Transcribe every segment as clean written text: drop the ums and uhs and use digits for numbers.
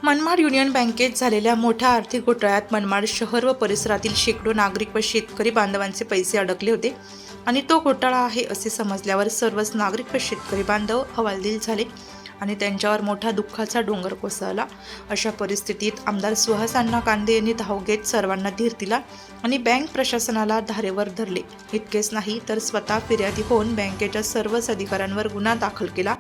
Manmad union बँकेत झालेल्या मोठ्या आर्थिक घोटाळ्यात मनमाड शहर व परिसरातील शेकडो नागरिक व शेतकरी बांधवांचे पैसे अडकले होते आणि तो घोटाळा आहे असे समजल्यावर सर्वच नागरिक व शेतकरी बांधव हवालदिल झाले आणि त्यांच्यावर मोठा दुःखाचा डोंगर कोसळला। अशा परिस्थितीत आमदार सुहास अण्णा कांदे यांनी धाव घेत सर्वांना धीर दिला आणि बँक प्रशासनाला धारेवर धरले। इतकेच नाही तर स्वतः फिर्यादी होऊन बँकेच्या सर्वच अधिकाऱ्यांवर गुन्हा दाखल केला।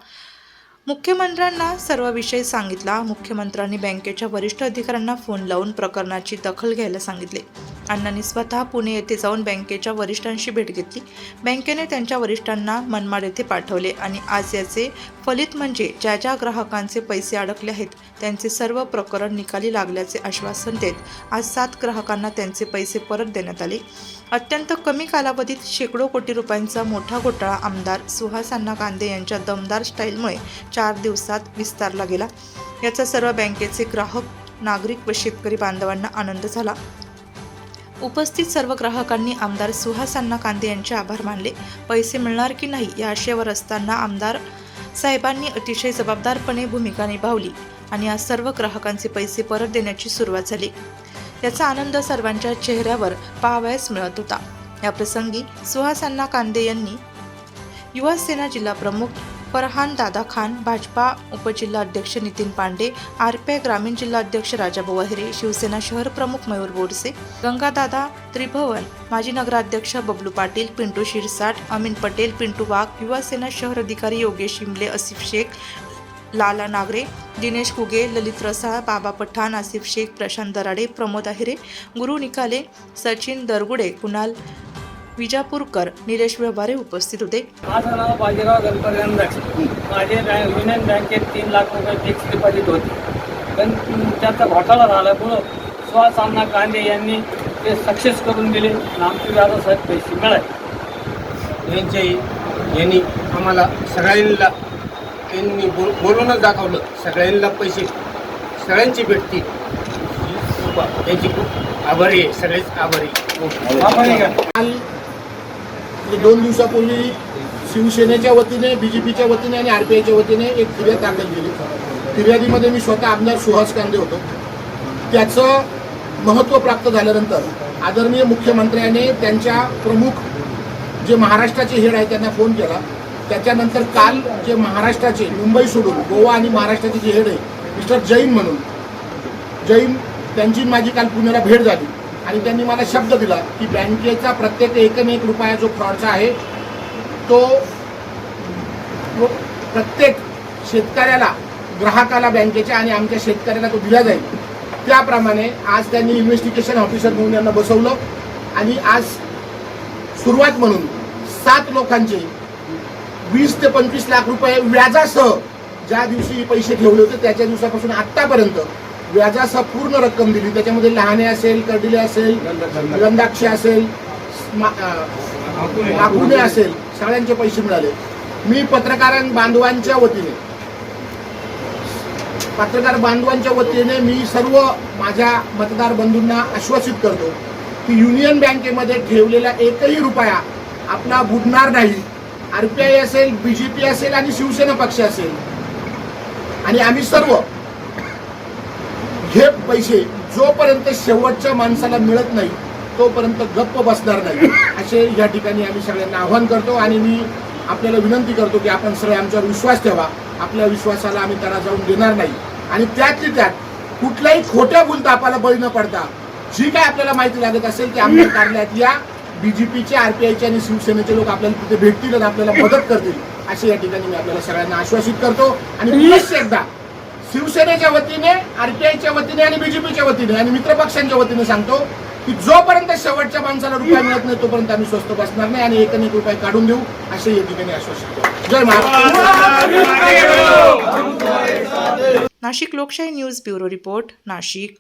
मुख्यमंत्र्यांना सर्व विषय सांगितला। मुख्यमंत्र्यांनी बँकेच्या वरिष्ठ अधिकाऱ्यांना फोन लावून प्रकरणाची दखल घ्यायला सांगितले। अण्णांनी स्वतः पुणे येथे जाऊन बँकेच्या वरिष्ठांशी भेट घेतली। बँकेने त्यांच्या वरिष्ठांना मनमाड येथे पाठवले आणि आज याचे फलित म्हणजे ज्या ज्या ग्राहकांचे पैसे अडकले आहेत त्यांचे सर्व प्रकरण निकाली लागल्याचे आश्वासन देत आज 7 ग्राहकांना त्यांचे पैसे परत देण्यात आले। अत्यंत कमी कालावधीत शेकडो कोटी रुपयांचा मोठा घोटाळा आमदार सुहास अण्णा कांदे यांच्या दमदार स्टाईलमुळे 4 दिवसात विस्तारला गेला। याचा सर्व बँकेचे ग्राहक, नागरिक व शेतकरी बांधवांना आनंद झाला। उपस्थित सर्व ग्राहकांनी आमदार सुहास अण्णा कांदे यांचे आभार मानले। पैसे मिळणार की नाही या आशेवर असताना आमदार साहेबांनी अतिशय जबाबदारपणे भूमिका निभावली आणि आज सर्व ग्राहकांचे पैसे परत देण्याची सुरुवात झाली। याचा आनंद सर्वांच्या चेहऱ्यावर पाहावयास मिळत होता। या प्रसंगी सुहास अण्णा कांदे यांनी युवा सेना जिल्हा प्रमुख फरहान दादा खान, भाजपा उपजिल्हाध्यक्ष नितीन पांडे, आरपीआय ग्रामीण जिल्हाध्यक्ष राजाभाऊ अहिरे, शिवसेना शहर प्रमुख मयूर बोरसे, गंगादादा त्रिभुवन, माजी नगराध्यक्ष बबलू पाटील, पिंटू शिरसाट, अमीन पटेल, पिंटू वाघ, युवा सेना शहर अधिकारी योगेश शिमले, आसिफ शेख, लाला नागरे, दिनेश कुगे, ललित रसाळ, बाबा पठाण, आसिफ शेख, प्रशांत दराडे, प्रमोद अहिरे, गुरु निकाले, सचिन दरगुडे, कुणाल विजापूरकर, निलेश व्यवहारे उपस्थित होते। माझं नाव बाजीराव गणपती अंदाज। माझे युनियन बँकेत 3 लाख रुपये फिक्स डिपॉझिट होते, पण त्याचा घोटाळा झाल्यामुळं सुहास अण्णा कांदे यांनी ते सक्सेस करून दिले आणि आमचे व्याजासहित पैसे मिळाले। यांनी आम्हाला सगळ्यांना त्यांनी बोलूनच दाखवलं, सगळ्यांना पैसे सगळ्यांची भेटतील। त्यांची खूप आभारी आहे, सगळेच आभारी आभारी। 2 दिवसापूर्वी शिवसेनेच्या वतीने, बीजेपीच्या वतीने आणि आरपीआयच्या वतीने एक फिर्याद दाखल केली। फिर्यादीमध्ये मी स्वतः आमदार सुहास कांदे होतो। त्याचं महत्त्व प्राप्त झाल्यानंतर आदरणीय मुख्यमंत्र्यांनी त्यांच्या प्रमुख जे महाराष्ट्राचे हेड आहेत त्यांना फोन केला। त्याच्यानंतर काल जे महाराष्ट्राचे, मुंबई सोडून गोवा आणि महाराष्ट्राचे जे हेड आहे मिस्टर जैन म्हणून, जैन त्यांची माझी काल पुण्याला भेट झाली आणि त्यांनी मला शब्द दिला की बँकेचा प्रत्येक 1 रुपया जो फ्रॉडचा आहे तो प्रत्येक शेतकऱ्याला, ग्राहकाला बँकेच्या आणि आमच्या शेतकऱ्याला तो दिला जाईल। त्याप्रमाणे आज त्यांनी इन्व्हेस्टिगेशन ऑफिसर म्हणून यांना बसवलं आणि आज सुरुवात म्हणून 7 लोकांचे 20 ते 25 लाख रुपये व्याजासह ज्या दिवशी पैसे ठेवले होते त्याच्या दिवसापासून आत्तापर्यंत व्याजासह पूर्ण रक्कम दिली। त्याच्यामध्ये लहाने असेल, कर्डिले असेल, गंधाक्ष असेल, माकुने असेल, सगळ्यांचे पैसे मिळाले। मी पत्रकार बांधवांच्या वतीने मी सर्व माझ्या मतदार बंधूंना आश्वासित करतो की युनियन बँकेमध्ये ठेवलेला 1ही रुपया आपला बुडणार नाही। आरपीआय असेल, बीजेपी असेल आणि शिवसेना पक्ष असेल आणि आम्ही सर्व हे पैसे जोपर्यंत शेवटच्या माणसाला मिळत नाही तोपर्यंत गप्प बसणार नाही, असे या ठिकाणी आम्ही सगळ्यांना आवाहन करतो। आणि मी आपल्याला विनंती करतो की आपण सगळे आमच्यावर विश्वास ठेवा। आपल्या विश्वासाला आम्ही त्याला जाऊन देणार नाही आणि त्यातली त्यात कुठल्याही खोट्या भूलथापाला बळी न पडता जी काय आपल्याला माहिती लागत असेल की आमच्या कार्यालयात या, बीजेपीचे, आरपीआयचे आणि शिवसेनेचे लोक आपल्याला तिथे भेटतील आणि आपल्याला मदत करतील, असे या ठिकाणी मी आपल्याला सगळ्यांना आश्वासित करतो। आणि पुन्हा एकदा शिवसेनेच्या वतीने, आरपीआयच्या वतीने आणि बीजेपीच्या वतीने आणि मित्रपक्षांच्या वतीने सांगतो की जोपर्यंत शेवटच्या माणसाला रुपया मिळत नाही तोपर्यंत आम्ही स्वस्त बसणार नाही आणि 1 रुपये काढून देऊ, असे या ठिकाणी आश्वासित करतो। जय महाराष्ट्र। नाशिक लोकशाही न्यूज ब्युरो रिपोर्ट, नाशिक।